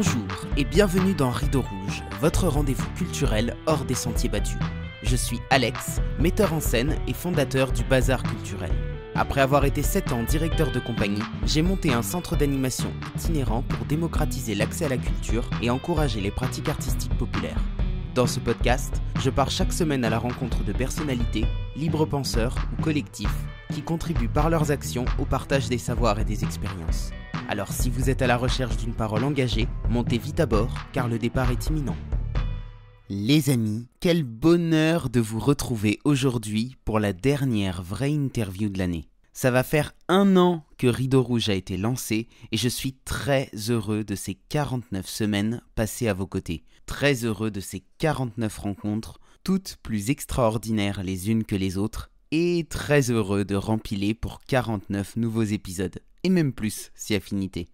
Bonjour et bienvenue dans Rideau Rouge, votre rendez-vous culturel hors des sentiers battus. Je suis Alex, metteur en scène et fondateur du Bazar Culturel. Après avoir été 7 ans directeur de compagnie, j'ai monté un centre d'animation itinérant pour démocratiser l'accès à la culture et encourager les pratiques artistiques populaires. Dans ce podcast, je pars chaque semaine à la rencontre de personnalités, libres penseurs ou collectifs qui contribuent par leurs actions au partage des savoirs et des expériences. Alors si vous êtes à la recherche d'une parole engagée, montez vite à bord car le départ est imminent. Les amis, quel bonheur de vous retrouver aujourd'hui pour la dernière vraie interview de l'année. Ça va faire 1 an que Rideau Rouge a été lancé et je suis très heureux de ces 49 semaines passées à vos côtés. Très heureux de ces 49 rencontres, toutes plus extraordinaires les unes que les autres, et très heureux de rempiler pour 49 nouveaux épisodes, et même plus si affinité.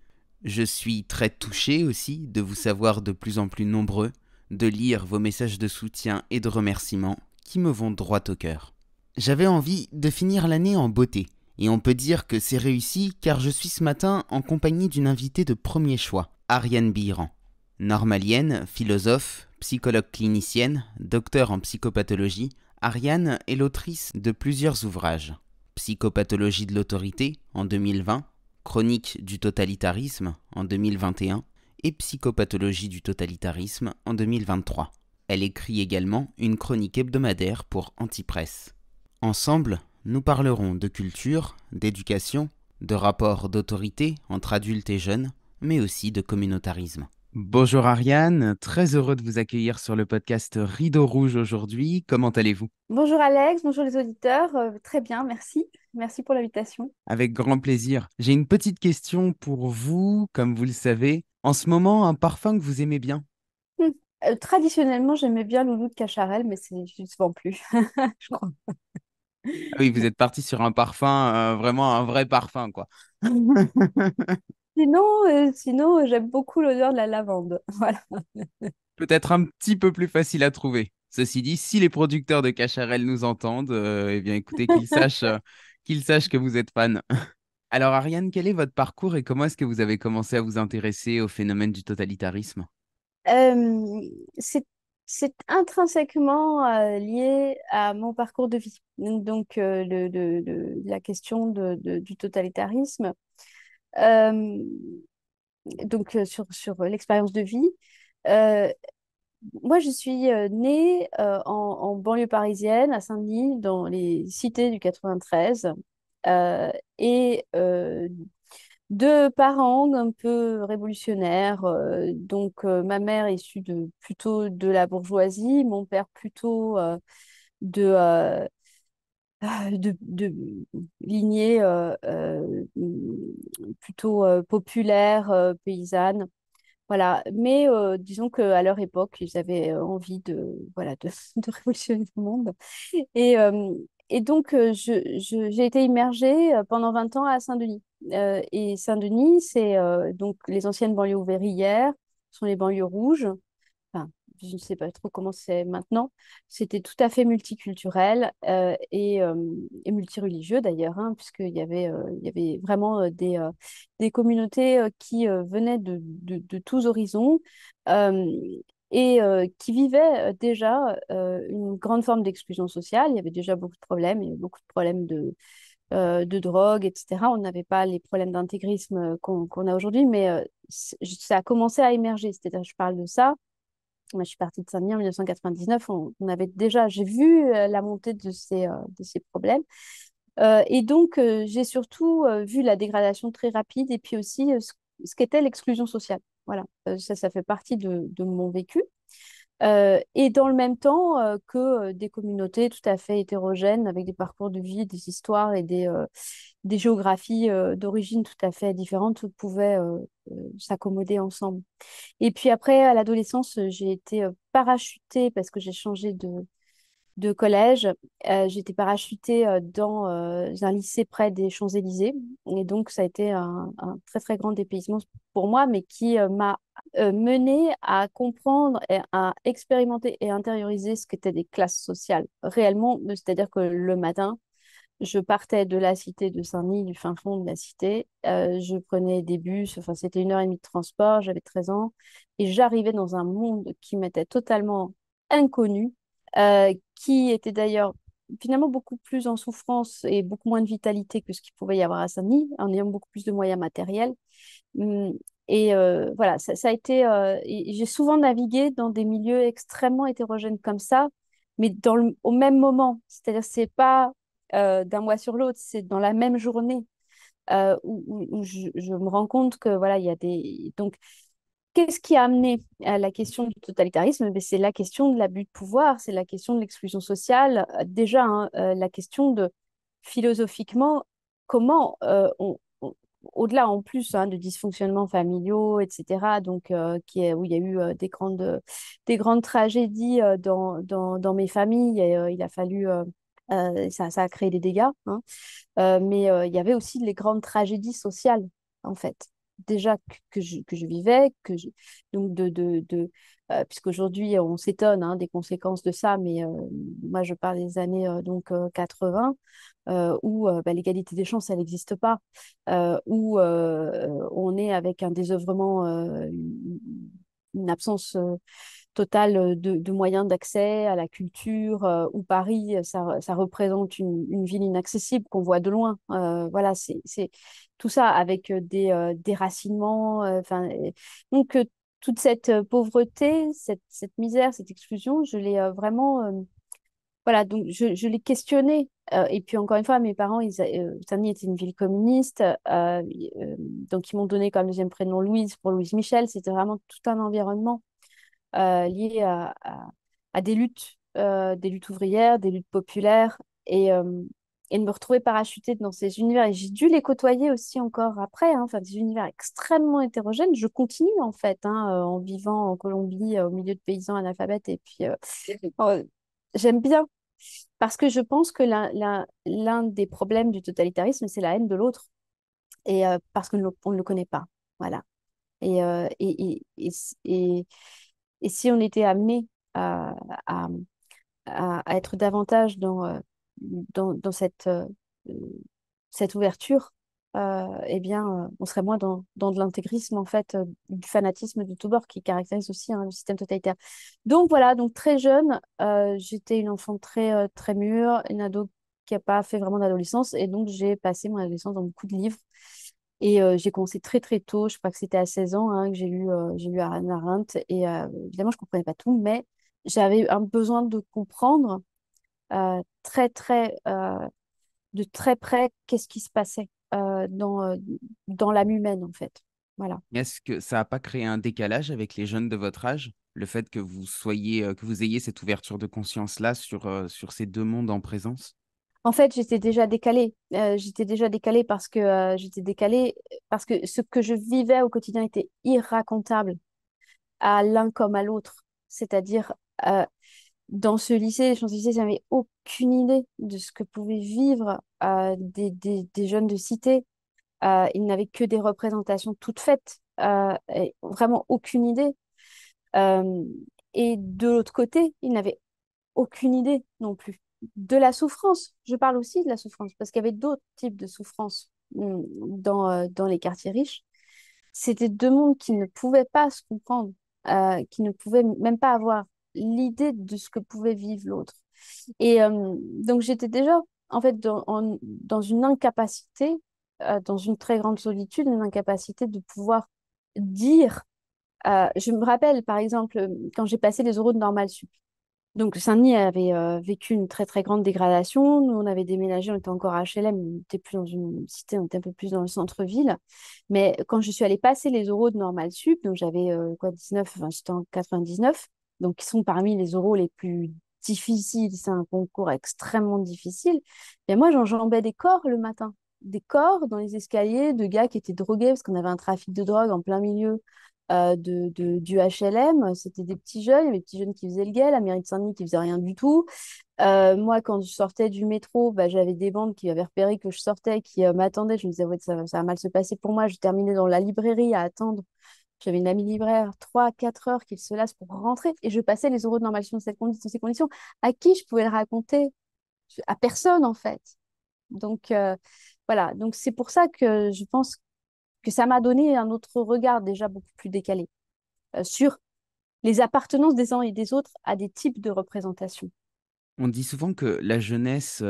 Je suis très touché aussi de vous savoir de plus en plus nombreux, de lire vos messages de soutien et de remerciements qui me vont droit au cœur. J'avais envie de finir l'année en beauté, et on peut dire que c'est réussi car je suis ce matin en compagnie d'une invitée de premier choix, Ariane Biran. Normalienne, philosophe, psychologue clinicienne, docteur en psychopathologie, Ariane est l'autrice de plusieurs ouvrages. Psychopathologie de l'autorité en 2020, Chronique du totalitarisme en 2021 et Psychopathologie du totalitarisme en 2023. Elle écrit également une chronique hebdomadaire pour Antipresse. Ensemble, nous parlerons de culture, d'éducation, de rapports d'autorité entre adultes et jeunes, mais aussi de communautarisme. Bonjour Ariane, très heureux de vous accueillir sur le podcast Rideau Rouge aujourd'hui. Comment allez-vous? Bonjour Alex, bonjour les auditeurs. Très bien, merci. Merci pour l'invitation. Avec grand plaisir. J'ai une petite question pour vous, comme vous le savez. En ce moment, un parfum que vous aimez bien? Hmm. Traditionnellement, j'aimais bien Loulou de Cacharel, mais je ne vends plus. Je crois. Ah oui, vous êtes parti sur un parfum, vraiment un vrai parfum, quoi. Sinon, j'aime beaucoup l'odeur de la lavande. Voilà. Peut-être un petit peu plus facile à trouver. Ceci dit, si les producteurs de Cacharel nous entendent, eh bien écoutez, qu'ils sachent que vous êtes fan. Alors Ariane, quel est votre parcours et comment est-ce que vous avez commencé à vous intéresser au phénomène du totalitarisme? Euh, c'est, c'est intrinsèquement lié à mon parcours de vie. Donc, la question du totalitarisme. Euh, sur l'expérience de vie. Euh, Moi, je suis née en banlieue parisienne, à Saint-Denis, dans les cités du 93, et de parents un peu révolutionnaires. Ma mère issue plutôt de la bourgeoisie, mon père plutôt de, euh, de lignée plutôt populaire, paysanne. Voilà, mais disons qu'à leur époque, ils avaient envie voilà, de révolutionner le monde. Et, euh, et donc, j'ai été immergée pendant 20 ans à Saint-Denis. Et Saint-Denis, c'est donc les anciennes banlieues ouvrières, sont les banlieues rouges. Enfin, je ne sais pas trop comment c'est maintenant. C'était tout à fait multiculturel et multireligieux d'ailleurs, hein, il y avait vraiment des communautés qui venaient de tous horizons euh, qui vivaient déjà une grande forme d'exclusion sociale. Il y avait déjà beaucoup de problèmes, il y avait beaucoup de problèmes de drogue, etc. On n'avait pas les problèmes d'intégrisme qu'on a aujourd'hui, mais ça a commencé à émerger. C'est-à-dire, je parle de ça. Moi, je suis partie de Saint-Denis en 1999. J'ai vu la montée de ces problèmes. J'ai surtout vu la dégradation très rapide et puis aussi ce qu'était l'exclusion sociale. Voilà, ça fait partie de mon vécu. Et dans le même temps que des communautés tout à fait hétérogènes avec des parcours de vie, des histoires et des géographies d'origine tout à fait différentes pouvaient s'accommoder ensemble. Et puis après, à l'adolescence, j'ai été parachutée parce que j'ai changé de collège. J'ai été parachutée dans un lycée près des Champs-Élysées. Et donc, ça a été un très, très grand dépaysement pour moi, mais qui m'a menée à comprendre et à expérimenter et intérioriser ce qu'étaient des classes sociales réellement. C'est-à-dire que le matin, Je partais de la cité de Saint-Denis, du fin fond de la cité. Je prenais des bus, enfin, c'était 1 heure et demie de transport, j'avais 13 ans. Et j'arrivais dans un monde qui m'était totalement inconnu, qui était d'ailleurs finalement beaucoup plus en souffrance et beaucoup moins de vitalité que ce qu'il pouvait y avoir à Saint-Denis, en ayant beaucoup plus de moyens matériels. Hum, Et voilà, ça a été. Et j'ai souvent navigué dans des milieux extrêmement hétérogènes comme ça, mais au même moment. C'est-à-dire, c'est pas d'un mois sur l'autre, c'est dans la même journée où je me rends compte que voilà, il y a des. Donc, qu'est-ce qui a amené à la question du totalitarisme? Ben, c'est la question de l'abus de pouvoir, c'est la question de l'exclusion sociale. Déjà, hein, la question de philosophiquement comment au-delà en plus hein, de dysfonctionnements familiaux, etc., donc où il y a eu des grandes tragédies dans mes familles, et, il a fallu, ça a créé des dégâts, hein. Mais il y avait aussi les grandes tragédies sociales, en fait. Déjà que je vivais, donc puisqu'aujourd'hui on s'étonne hein, des conséquences de ça, mais moi je parle des années 80, où bah, l'égalité des chances, elle n'existe pas, où on est avec un désœuvrement, une absence totale de moyens d'accès à la culture, où Paris, ça représente une ville inaccessible qu'on voit de loin. Voilà, c'est tout ça avec des déracinements. Donc, toute cette pauvreté, cette misère, cette exclusion, je l'ai vraiment voilà, donc je l'ai questionné. Et puis encore une fois, mes parents, Saint-Denis était une ville communiste, donc ils m'ont donné comme deuxième prénom Louise pour Louise Michel. C'était vraiment tout un environnement lié à des luttes ouvrières, des luttes populaires, et, euh, et de me retrouver parachutée dans ces univers. Et j'ai dû les côtoyer aussi encore après, hein, enfin, des univers extrêmement hétérogènes. Je continue en fait, hein, en vivant en Colombie, au milieu de paysans analphabètes, et puis euh, j'aime bien. Parce que je pense que l'un des problèmes du totalitarisme, c'est la haine de l'autre. Et parce qu'on ne le connaît pas. Voilà. Et, et, et si on était amené à, à, à être davantage dans cette ouverture, eh bien, on serait moins dans de l'intégrisme, en fait, du fanatisme de tous bords qui caractérise aussi hein, le système totalitaire. Donc voilà, donc très jeune, j'étais une enfant très mûre, une ado qui n'a pas fait vraiment d'adolescence, et donc j'ai passé mon adolescence dans beaucoup de livres. Et j'ai commencé très tôt, je crois que c'était à 16 ans hein, que j'ai lu Hannah Arendt. Et évidemment, je ne comprenais pas tout, mais j'avais un besoin de comprendre de très près qu'est-ce qui se passait dans l'âme humaine, en fait. Voilà. Est-ce que ça n'a pas créé un décalage avec les jeunes de votre âge, le fait que que vous ayez cette ouverture de conscience-là sur ces deux mondes en présence? En fait, j'étais déjà décalée. J'étais déjà décalée parce que ce que je vivais au quotidien était irracontable à l'un comme à l'autre. C'est-à-dire, euh, dans ce lycée, les Champs-Élysées, j'avais aucune idée de ce que pouvaient vivre des jeunes de cité. Ils n'avaient que des représentations toutes faites, et vraiment aucune idée. Euh, et de l'autre côté, ils n'avaient aucune idée non plus de la souffrance. Je parle aussi de la souffrance parce qu'il y avait d'autres types de souffrance dans les quartiers riches. C'était deux mondes qui ne pouvaient pas se comprendre, qui ne pouvaient même pas avoir l'idée de ce que pouvait vivre l'autre. Et donc j'étais déjà en fait dans une incapacité, dans une très grande solitude, une incapacité de pouvoir dire. Je me rappelle par exemple quand j'ai passé les oraux de Normal Sup. Donc Saint-Denis avait vécu une très grande dégradation. Nous, on avait déménagé, on était encore à HLM, on n'était plus dans une cité, on était un peu plus dans le centre-ville. Mais quand je suis allée passer les oraux de Normal Sup, donc j'avais 19, enfin, j'étais en 99, donc qui sont parmi les oraux les plus difficiles, c'est un concours extrêmement difficile. Et moi, j'enjambais des corps le matin, des corps dans les escaliers de gars qui étaient drogués parce qu'on avait un trafic de drogue en plein milieu du HLM. C'était des petits jeunes, les petits jeunes qui faisaient le guet, la mairie de Saint-Denis qui faisait rien du tout. Moi, quand je sortais du métro, bah, j'avais des bandes qui avaient repéré que je sortais, qui m'attendaient. Je me disais, ouais, ça va mal se passer pour moi. Je terminais dans la librairie à attendre. J'avais une amie libraire, 3 4 heures qu'il se lasse pour rentrer. Et je passais les euros de normalisation dans ces conditions. À qui je pouvais le raconter? À personne, en fait. Donc, voilà. Donc, c'est pour ça que je pense que ça m'a donné un autre regard déjà beaucoup plus décalé sur les appartenances des uns et des autres à des types de représentations. On dit souvent que la jeunesse,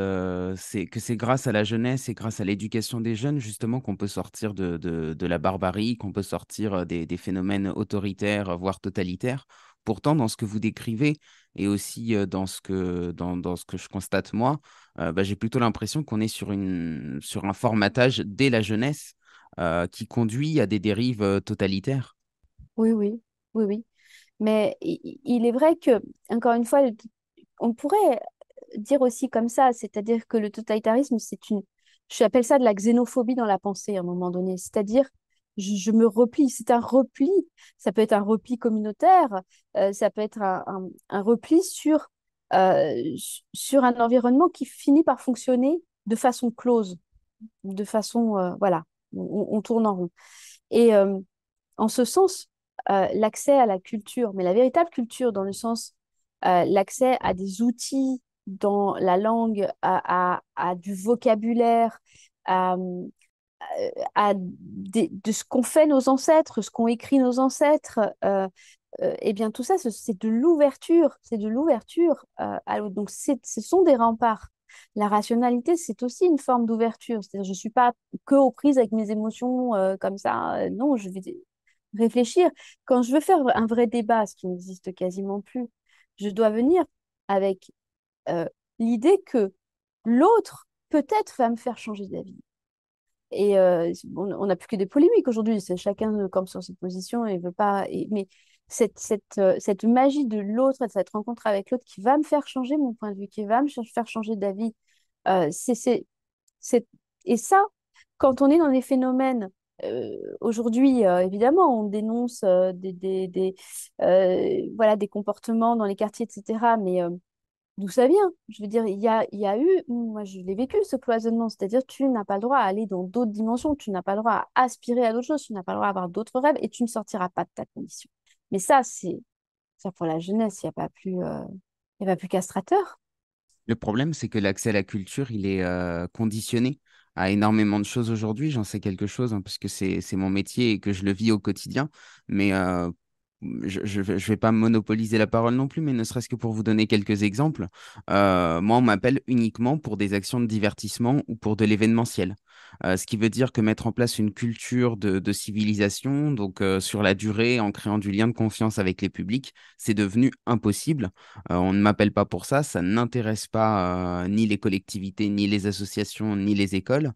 c'est grâce à la jeunesse et grâce à l'éducation des jeunes, justement, qu'on peut sortir de la barbarie, qu'on peut sortir des phénomènes autoritaires, voire totalitaires. Pourtant, dans ce que vous décrivez et aussi dans ce que je constate moi, bah, j'ai plutôt l'impression qu'on est sur un formatage dès la jeunesse qui conduit à des dérives totalitaires. Oui, oui, oui, oui. Mais il est vrai que, encore une fois, on pourrait dire aussi comme ça, c'est-à-dire que le totalitarisme, j'appelle ça de la xénophobie dans la pensée à un moment donné, c'est-à-dire je me replie, c'est un repli, ça peut être un repli communautaire, ça peut être un repli sur un environnement qui finit par fonctionner de façon close, de façon, voilà, on tourne en rond. Et en ce sens, l'accès à la culture, mais la véritable culture dans le sens, l'accès à des outils dans la langue, à du vocabulaire, à, de ce qu'ont fait nos ancêtres, ce qu'ont écrit nos ancêtres, eh bien tout ça, c'est de l'ouverture, c'est de l'ouverture à l'autre. Donc ce sont des remparts. La rationalité, c'est aussi une forme d'ouverture. C'est-à-dire, je ne suis pas que aux prises avec mes émotions comme ça. Non, je vais réfléchir. Quand je veux faire un vrai débat, ce qui n'existe quasiment plus, je dois venir avec euh, l'idée que l'autre peut-être va me faire changer d'avis. Et on n'a plus que des polémiques aujourd'hui, c'est chacun campe sur ses positions et veut pas. Mais cette magie de l'autre, de cette rencontre avec l'autre qui va me faire changer mon point de vue, qui va me faire changer d'avis, euh, c'est, c'est, c'est- et ça, quand on est dans des phénomènes, aujourd'hui, évidemment, on dénonce voilà, des comportements dans les quartiers, etc. Mais d'où ça vient? Je veux dire, il y a eu, moi je l'ai vécu ce cloisonnement, c'est-à-dire tu n'as pas le droit à aller dans d'autres dimensions, tu n'as pas le droit à aspirer à d'autres choses, tu n'as pas le droit à avoir d'autres rêves et tu ne sortiras pas de ta condition. Mais ça pour la jeunesse, il y a pas plus castrateur. Le problème, c'est que l'accès à la culture, il est conditionné à énormément de choses aujourd'hui. J'en sais quelque chose, hein, parce que c'est mon métier et que je le vis au quotidien. Mais je vais pas monopoliser la parole non plus, mais ne serait-ce que pour vous donner quelques exemples. Moi, on m'appelle uniquement pour des actions de divertissement ou pour de l'événementiel. Ce qui veut dire que mettre en place une culture de civilisation, donc sur la durée, en créant du lien de confiance avec les publics, c'est devenu impossible. On ne m'appelle pas pour ça, ça n'intéresse pas ni les collectivités, ni les associations, ni les écoles.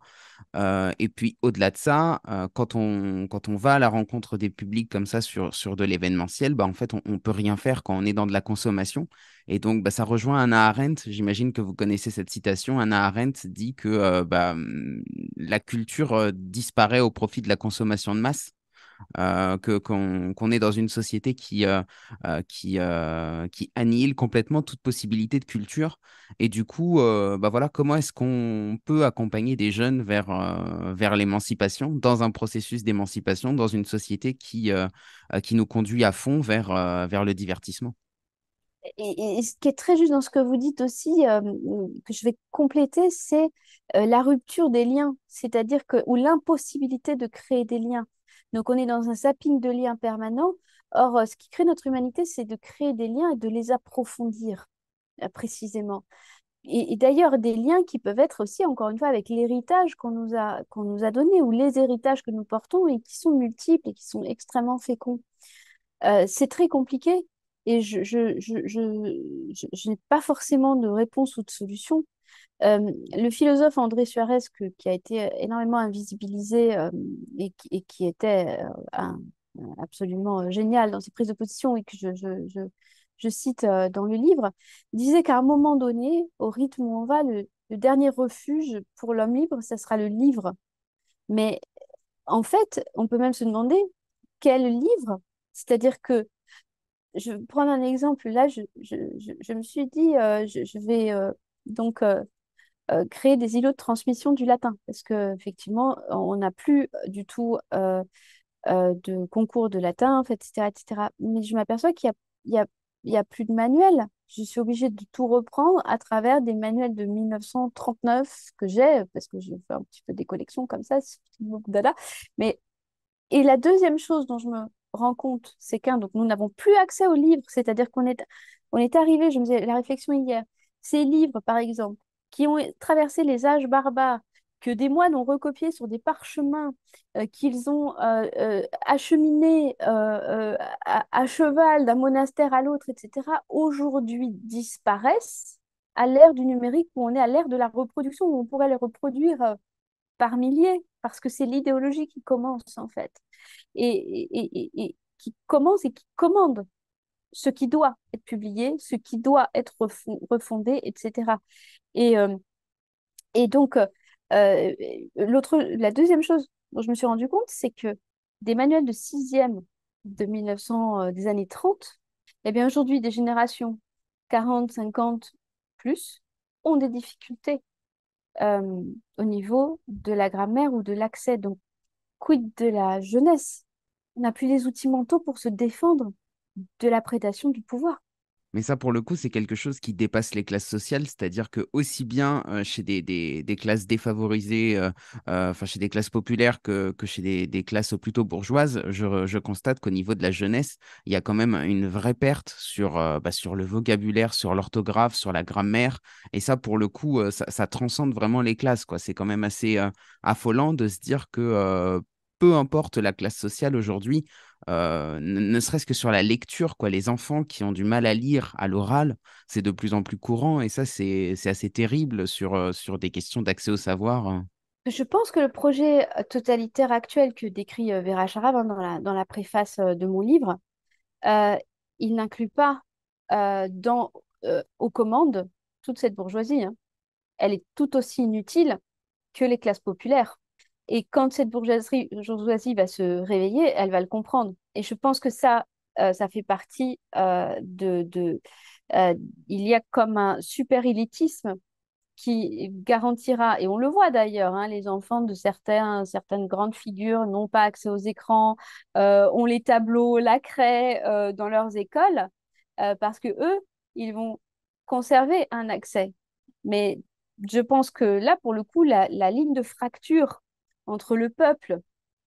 Et puis au-delà de ça, quand on va à la rencontre des publics comme ça sur de l'événementiel, bah, en fait, on ne peut rien faire quand on est dans de la consommation. Et donc, bah, ça rejoint Hannah Arendt. J'imagine que vous connaissez cette citation. Hannah Arendt dit que la culture disparaît au profit de la consommation de masse. Qu'on est dans une société qui annihile complètement toute possibilité de culture. Et du coup, bah voilà, comment est-ce qu'on peut accompagner des jeunes vers l'émancipation, dans un processus d'émancipation, dans une société qui nous conduit à fond vers le divertissement? Et ce qui est très juste dans ce que vous dites aussi, que je vais compléter, c'est la rupture des liens, c'est-à-dire que, ou l'impossibilité de créer des liens. Donc on est dans un zapping de liens permanent. Or, ce qui crée notre humanité, c'est de créer des liens et de les approfondir précisément. Et d'ailleurs, des liens qui peuvent être aussi, encore une fois, avec l'héritage qu'on nous a donné ou les héritages que nous portons et qui sont multiples et qui sont extrêmement féconds. C'est très compliqué et je n'ai pas forcément de réponse ou de solution. Le philosophe André Suarez, qui a été énormément invisibilisé et qui était absolument génial dans ses prises de position et que je cite dans le livre, disait qu'à un moment donné, au rythme où on va, le dernier refuge pour l'homme libre, ça sera le livre. Mais en fait, on peut même se demander quel livre? C'est-à-dire que je vais prendre un exemple. Là, je me suis dit, je vais donc créer des îlots de transmission du latin, parce que effectivement, on n'a plus du tout de concours de latin, en fait, etc., etc. Mais je m'aperçois qu'il y a il y a plus de manuels. Je suis obligée de tout reprendre à travers des manuels de 1939 que j'ai, parce que j'ai fait un petit peu des collections comme ça, c'est beaucoup dada. Mais, et la deuxième chose dont je me rends compte, c'est donc nous n'avons plus accès aux livres, c'est-à-dire on est arrivé, je me faisais la réflexion hier, ces livres, par exemple, qui ont traversé les âges barbares, que des moines ont recopiés sur des parchemins, qu'ils ont acheminés à cheval d'un monastère à l'autre, etc., aujourd'hui disparaissent à l'ère du numérique où on est à l'ère de la reproduction, où on pourrait les reproduire par milliers, parce que c'est l'idéologie qui commence en fait, et qui commence et qui commande ce qui doit être publié, ce qui doit être refondé, etc. Et, euh, et donc, euh, la deuxième chose dont je me suis rendu compte, c'est que des manuels de sixième de 1900, des années 30, eh bien aujourd'hui, des générations 40, 50 plus ont des difficultés euh, au niveau de la grammaire ou de l'accès. Donc, quid de la jeunesse? On n'a plus les outils mentaux pour se défendre de la prédation du pouvoir. Mais ça, pour le coup, c'est quelque chose qui dépasse les classes sociales, c'est-à-dire que aussi bien chez des classes défavorisées, enfin chez des classes populaires que chez des classes plutôt bourgeoises, je constate qu'au niveau de la jeunesse, il y a quand même une vraie perte sur le vocabulaire, sur l'orthographe, sur la grammaire. Et ça, pour le coup, ça transcende vraiment les classes, quoi. C'est quand même assez affolant de se dire que peu importe la classe sociale aujourd'hui, ne serait-ce que sur la lecture, quoi. Les enfants qui ont du mal à lire à l'oral, c'est de plus en plus courant et ça, c'est assez terrible sur des questions d'accès au savoir. Je pense que le projet totalitaire actuel que décrit Vera Sharav dans la préface de mon livre, euh, il n'inclut pas aux commandes toute cette bourgeoisie, hein. Elle est tout aussi inutile que les classes populaires. Et quand cette bourgeoisie va se réveiller, elle va le comprendre. Et je pense que ça fait partie euh, il y a comme un super élitisme qui garantira, et on le voit d'ailleurs, hein, les enfants de certaines grandes figures n'ont pas accès aux écrans, ont les tableaux, la craie dans leurs écoles, parce que eux, ils vont conserver un accès. Mais je pense que là, pour le coup, la ligne de fracture entre le peuple,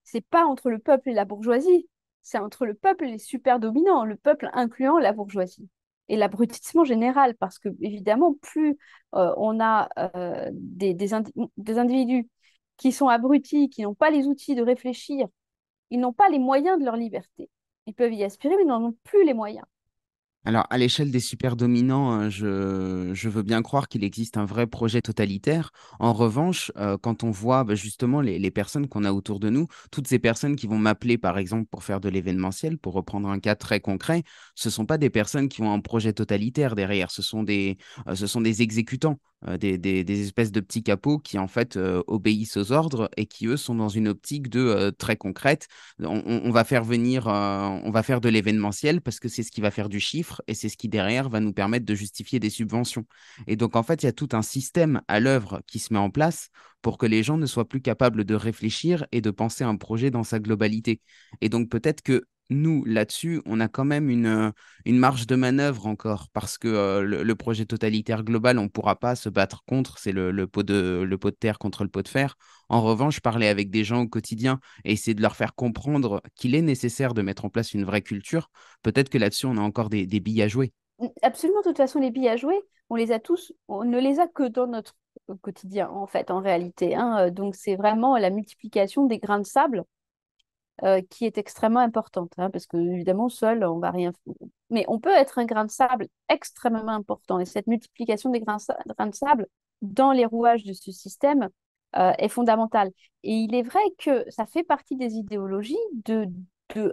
c'est pas entre le peuple et la bourgeoisie, c'est entre le peuple et les super dominants, le peuple incluant la bourgeoisie. Et l'abrutissement général, parce que évidemment, plus on a des individus qui sont abrutis, qui n'ont pas les outils de réfléchir, ils n'ont pas les moyens de leur liberté. Ils peuvent y aspirer, mais n'en ont plus les moyens. Alors, à l'échelle des superdominants, je veux bien croire qu'il existe un vrai projet totalitaire. En revanche, quand on voit justement les personnes qu'on a autour de nous, toutes ces personnes qui vont m'appeler, par exemple, pour faire de l'événementiel, pour reprendre un cas très concret, ce ne sont pas des personnes qui ont un projet totalitaire derrière, ce sont des exécutants. Des espèces de petits capots qui en fait obéissent aux ordres et qui eux sont dans une optique de très concrète. On va faire venir, on va faire de l'événementiel parce que c'est ce qui va faire du chiffre et c'est ce qui derrière va nous permettre de justifier des subventions. Et donc en fait, il y a tout un système à l'œuvre qui se met en place pour que les gens ne soient plus capables de réfléchir et de penser un projet dans sa globalité. Et donc peut-être que nous, là-dessus, on a quand même une marge de manœuvre encore, parce que le projet totalitaire global, on ne pourra pas se battre contre, c'est le pot de terre contre le pot de fer. En revanche, parler avec des gens au quotidien et essayer de leur faire comprendre qu'il est nécessaire de mettre en place une vraie culture, peut-être que là-dessus, on a encore des billes à jouer. Absolument, de toute façon, les billes à jouer, on les a tous, on ne les a que dans notre quotidien, en fait, en réalité, hein. Donc, c'est vraiment la multiplication des grains de sable qui est extrêmement importante, hein, parce que évidemment, seul, on va rien. Mais on peut être un grain de sable extrêmement important. Et cette multiplication des grains de sable dans les rouages de ce système est fondamentale. Et il est vrai que ça fait partie des idéologies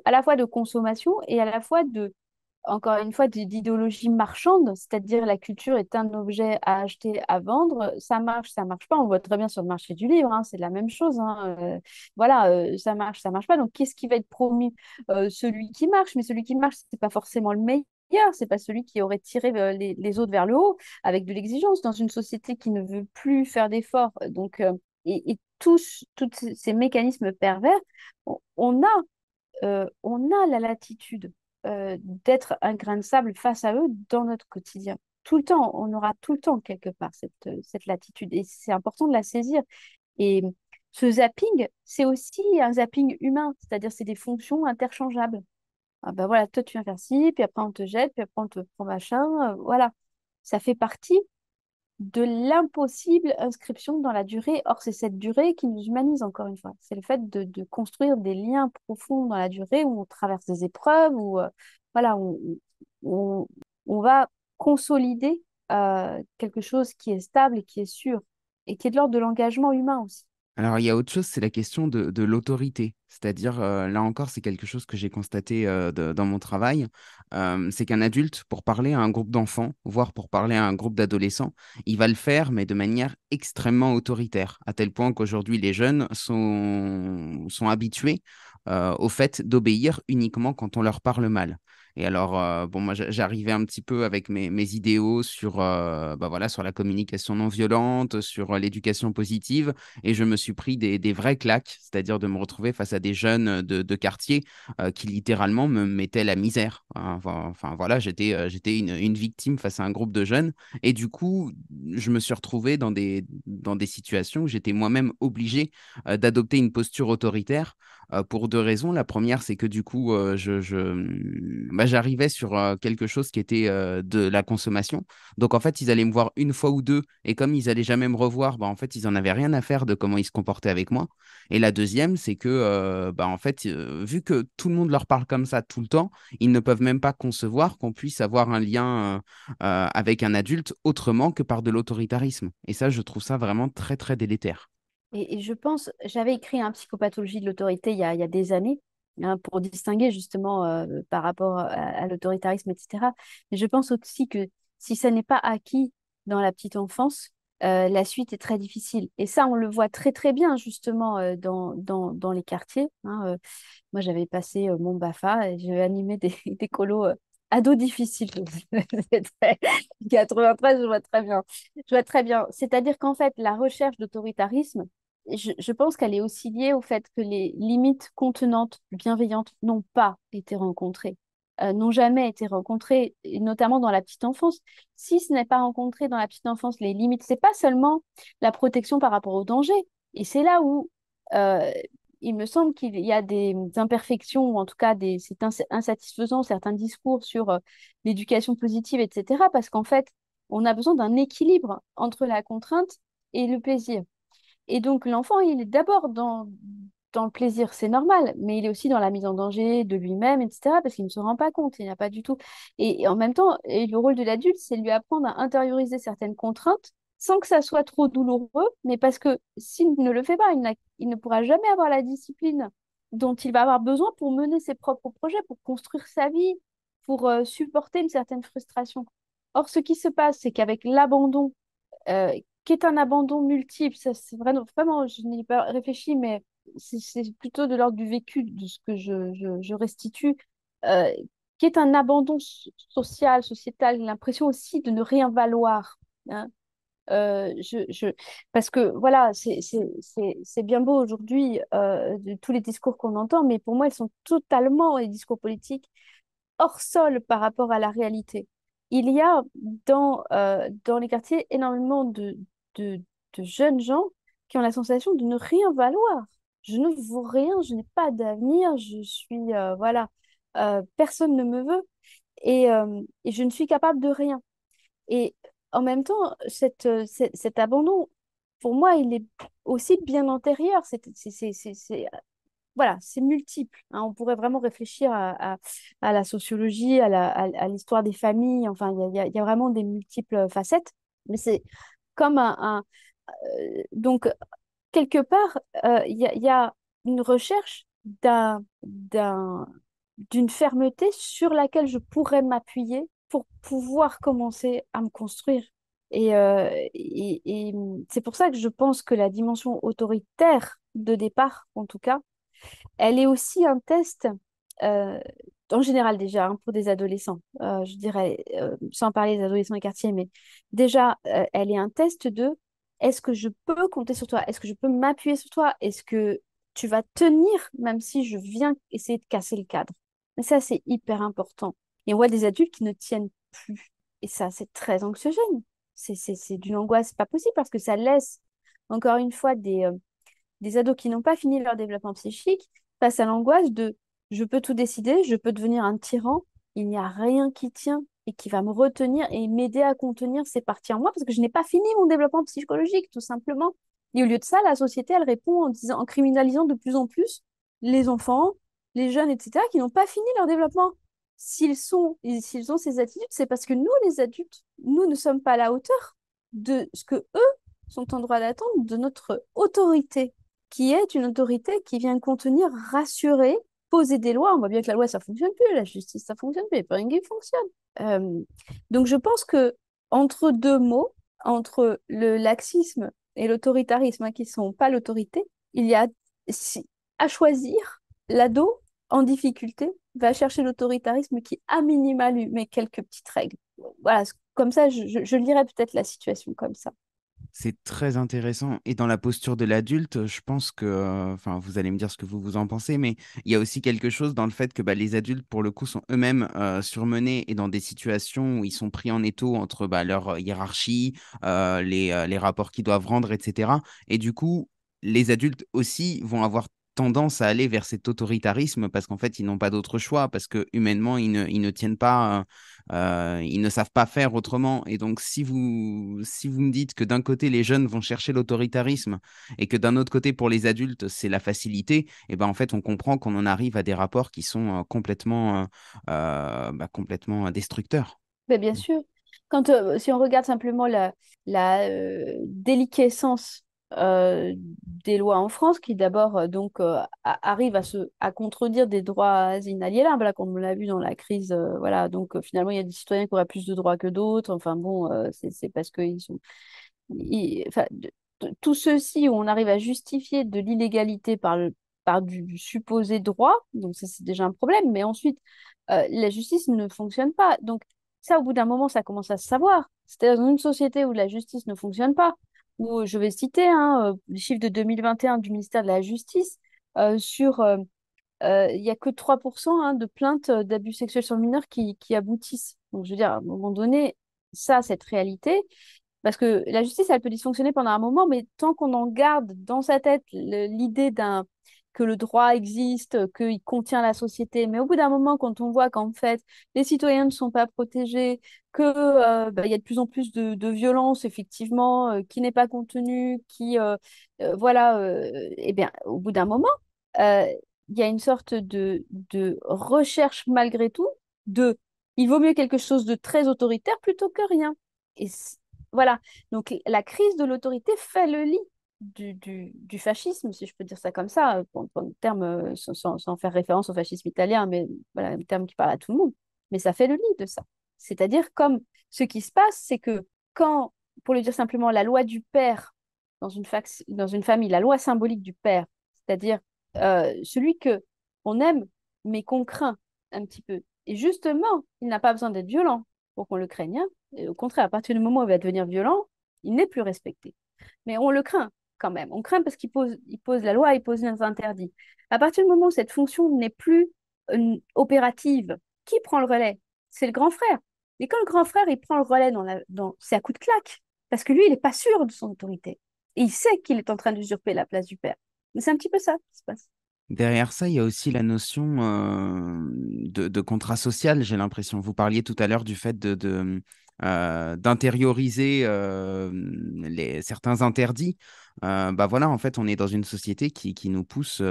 à la fois de consommation et à la fois encore une fois, d'idéologie marchande, c'est-à-dire la culture est un objet à acheter, à vendre, ça marche pas. On voit très bien sur le marché du livre, hein, c'est la même chose, hein. Voilà, ça marche pas. Donc, qu'est-ce qui va être promu? Celui qui marche, mais celui qui marche, c'est pas forcément le meilleur. C'est pas celui qui aurait tiré les autres vers le haut avec de l'exigence dans une société qui ne veut plus faire d'efforts. Donc, et tous ces mécanismes pervers, on a la latitude d'être un grain de sable face à eux dans notre quotidien. Tout le temps, on aura tout le temps quelque part cette latitude et c'est important de la saisir. Et ce zapping, c'est aussi un zapping humain, c'est-à-dire c'est des fonctions interchangeables. Ah ben voilà, toi tu viens faire ci, puis après on te jette, puis après on te prend machin, voilà. Ça fait partie de l'impossible inscription dans la durée. Or, c'est cette durée qui nous humanise encore une fois. C'est le fait de construire des liens profonds dans la durée où on traverse des épreuves, où voilà, on, on va consolider quelque chose qui est stable et qui est sûr et qui est de l'ordre de l'engagement humain aussi. Alors, il y a autre chose, c'est la question de l'autorité. C'est-à-dire, là encore, c'est quelque chose que j'ai constaté dans mon travail. C'est qu'un adulte, pour parler à un groupe d'enfants, voire pour parler à un groupe d'adolescents, il va le faire, mais de manière extrêmement autoritaire, à tel point qu'aujourd'hui, les jeunes sont habitués au fait d'obéir uniquement quand on leur parle mal. Et alors, bon, moi, j'arrivais un petit peu avec mes idéaux sur, bah voilà, sur la communication non violente, sur l'éducation positive. Et je me suis pris des vraies claques, c'est-à-dire de me retrouver face à des jeunes de quartier qui littéralement me mettaient la misère. Enfin, voilà, j'étais une victime face à un groupe de jeunes. Et du coup, je me suis retrouvé dans des situations où j'étais moi-même obligé d'adopter une posture autoritaire pour deux raisons. La première, c'est que du coup, bah, j'arrivais sur quelque chose qui était de la consommation. Donc, en fait, ils allaient me voir une fois ou deux, et comme ils allaient jamais me revoir, bah, en fait, ils en avaient rien à faire de comment ils se comportaient avec moi. Et la deuxième, c'est que, bah, en fait, vu que tout le monde leur parle comme ça tout le temps, ils ne peuvent même pas concevoir qu'on puisse avoir un lien avec un adulte autrement que par de l'autoritarisme. Et ça, je trouve ça vraiment très, très délétère. Et je pense, j'avais écrit un psychopathologie de l'autorité il y a des années, hein, pour distinguer justement par rapport à l'autoritarisme, etc. Mais je pense aussi que si ça n'est pas acquis dans la petite enfance, la suite est très difficile. Et ça, on le voit très très bien justement dans les quartiers, hein. Moi, j'avais passé mon BAFA et j'avais animé des colos ados difficiles. C'est très- 93, je vois très bien. Je vois très bien. C'est-à-dire qu'en fait, la recherche d'autoritarisme, je pense qu'elle est aussi liée au fait que les limites contenantes, bienveillantes, n'ont pas été rencontrées, n'ont jamais été rencontrées, et notamment dans la petite enfance. Si ce n'est pas rencontré dans la petite enfance, les limites, c'est pas seulement la protection par rapport au danger. Et c'est là où euh, il me semble qu'il y a des imperfections, ou en tout cas c'est insatisfaisant, certains discours sur l'éducation positive, etc. Parce qu'en fait, on a besoin d'un équilibre entre la contrainte et le plaisir. Et donc, l'enfant, il est d'abord dans le plaisir, c'est normal, mais il est aussi dans la mise en danger de lui-même, etc., parce qu'il ne se rend pas compte, il n'a pas du tout. Et en même temps, et le rôle de l'adulte, c'est lui apprendre à intérioriser certaines contraintes sans que ça soit trop douloureux, mais parce que s'il ne le fait pas, il ne pourra jamais avoir la discipline dont il va avoir besoin pour mener ses propres projets, pour construire sa vie, pour supporter une certaine frustration. Or, ce qui se passe, c'est qu'avec l'abandon, euh, qui est un abandon multiple. Ça, c'est vraiment, vraiment, je n'y ai pas réfléchi, mais c'est plutôt de l'ordre du vécu, de ce que je restitue, euh, qui est un abandon social, sociétal, l'impression aussi de ne rien valoir, hein. Euh, je, je, Parce que voilà, c'est bien beau aujourd'hui, de tous les discours qu'on entend, mais pour moi, ils sont totalement, les discours politiques, hors sol par rapport à la réalité. Il y a dans les quartiers énormément de, de jeunes gens qui ont la sensation de ne rien valoir. Je ne vaux rien, je n'ai pas d'avenir, je suis, voilà, personne ne me veut et je ne suis capable de rien. Et en même temps, cet abandon, pour moi, il est aussi bien antérieur. Voilà, c'est multiple, hein. On pourrait vraiment réfléchir à la sociologie, à l'histoire des familles. Enfin, il y a vraiment des multiples facettes. Mais c'est comme donc, quelque part, il y a une recherche d'une fermeté sur laquelle je pourrais m'appuyer pour pouvoir commencer à me construire. Et c'est pour ça que je pense que la dimension autoritaire de départ, en tout cas, elle est aussi un test, euh, en général déjà, hein, pour des adolescents, je dirais, sans parler des adolescents et quartiers, mais déjà, elle est un test de est-ce que je peux compter sur toi? Est-ce que je peux m'appuyer sur toi? Est-ce que tu vas tenir même si je viens essayer de casser le cadre? Et ça, c'est hyper important. Et on voit des adultes qui ne tiennent plus. Et ça, c'est très anxiogène. C'est d'une angoisse pas possible parce que ça laisse, encore une fois, des ados qui n'ont pas fini leur développement psychique face à l'angoisse de je peux tout décider, je peux devenir un tyran, il n'y a rien qui tient et qui va me retenir et m'aider à contenir ces parties en moi parce que je n'ai pas fini mon développement psychologique, tout simplement. Et au lieu de ça, la société, elle répond en criminalisant de plus en plus les enfants, les jeunes, etc., qui n'ont pas fini leur développement. S'ils ont ces attitudes, c'est parce que nous, les adultes, nous ne sommes pas à la hauteur de ce que eux sont en droit d'attendre de notre autorité, qui est une autorité qui vient contenir, rassurer, poser des lois. On voit bien que la loi, ça fonctionne plus, la justice, ça fonctionne plus, il n'y a plus rien qui fonctionne. Euh, donc je pense que entre deux mots, entre le laxisme et l'autoritarisme, hein, qui ne sont pas l'autorité, il y a à choisir, l'ado en difficulté va chercher l'autoritarisme qui, à minima, lui met quelques petites règles. Voilà, comme ça, je lirais peut-être la situation comme ça. C'est très intéressant. Et dans la posture de l'adulte, je pense que, enfin, vous allez me dire ce que vous en pensez, mais il y a aussi quelque chose dans le fait que bah, les adultes, pour le coup, sont eux-mêmes surmenés et dans des situations où ils sont pris en étau entre bah, leur hiérarchie, les rapports qu'ils doivent rendre, etc. Et du coup, les adultes aussi vont avoir tendance à aller vers cet autoritarisme parce qu'en fait, ils n'ont pas d'autre choix, parce que humainement, ils ne tiennent pas. Ils ne savent pas faire autrement. Et donc, si vous me dites que d'un côté, les jeunes vont chercher l'autoritarisme et que d'un autre côté, pour les adultes, c'est la facilité, et ben, en fait, on comprend qu'on en arrive à des rapports qui sont complètement destructeurs. Mais bien sûr, si on regarde simplement la déliquescence des lois en France, qui d'abord arrivent à contredire des droits inaliénables, là, comme on l'a vu dans la crise, voilà, donc finalement il y a des citoyens qui auraient plus de droits que d'autres, enfin bon, c'est parce qu'ils sont... enfin, tout ceci où on arrive à justifier de l'illégalité par du supposé droit, donc ça c'est déjà un problème, mais ensuite la justice ne fonctionne pas. Donc ça, au bout d'un moment, ça commence à se savoir. C'est-à-dire dans une société où la justice ne fonctionne pas, où je vais citer les chiffres de 2021 du ministère de la Justice, il n'y a que 3% de plaintes d'abus sexuels sur le mineur qui aboutissent. Donc je veux dire, à un moment donné, ça, cette réalité, parce que la justice, elle peut dysfonctionner pendant un moment, mais tant qu'on en garde dans sa tête l'idée que le droit existe, qu'il contient la société, mais au bout d'un moment, quand on voit qu'en fait, les citoyens ne sont pas protégés, que il y a de plus en plus de violence, effectivement, qui n'est pas contenue, voilà, eh bien, au bout d'un moment, euh, il y a une sorte de recherche malgré tout de il vaut mieux quelque chose de très autoritaire plutôt que rien. Et voilà. Donc la crise de l'autorité fait le lit du fascisme, si je peux dire ça comme ça, pour le terme, sans faire référence au fascisme italien, mais voilà, un terme qui parle à tout le monde. Mais ça fait le lit de ça. C'est-à-dire comme ce qui se passe, c'est que quand, pour le dire simplement, la loi du père dans une famille, la loi symbolique du père, c'est-à-dire celui que on aime mais qu'on craint un petit peu. Et justement, il n'a pas besoin d'être violent pour qu'on le craigne, hein. Et au contraire, à partir du moment où il va devenir violent, il n'est plus respecté. Mais on le craint quand même. On craint parce il pose la loi, il pose les interdits. À partir du moment où cette fonction n'est plus opérative, qui prend le relais? C'est le grand frère. Et quand le grand frère, il prend le relais c'est à coup de claque. Parce que lui, il n'est pas sûr de son autorité. Et il sait qu'il est en train d'usurper la place du père. Mais c'est un petit peu ça qui se passe. Derrière ça, il y a aussi la notion de contrat social, j'ai l'impression. Vous parliez tout à l'heure du fait d'intérioriser certains interdits. Bah voilà, en fait, on est dans une société qui nous pousse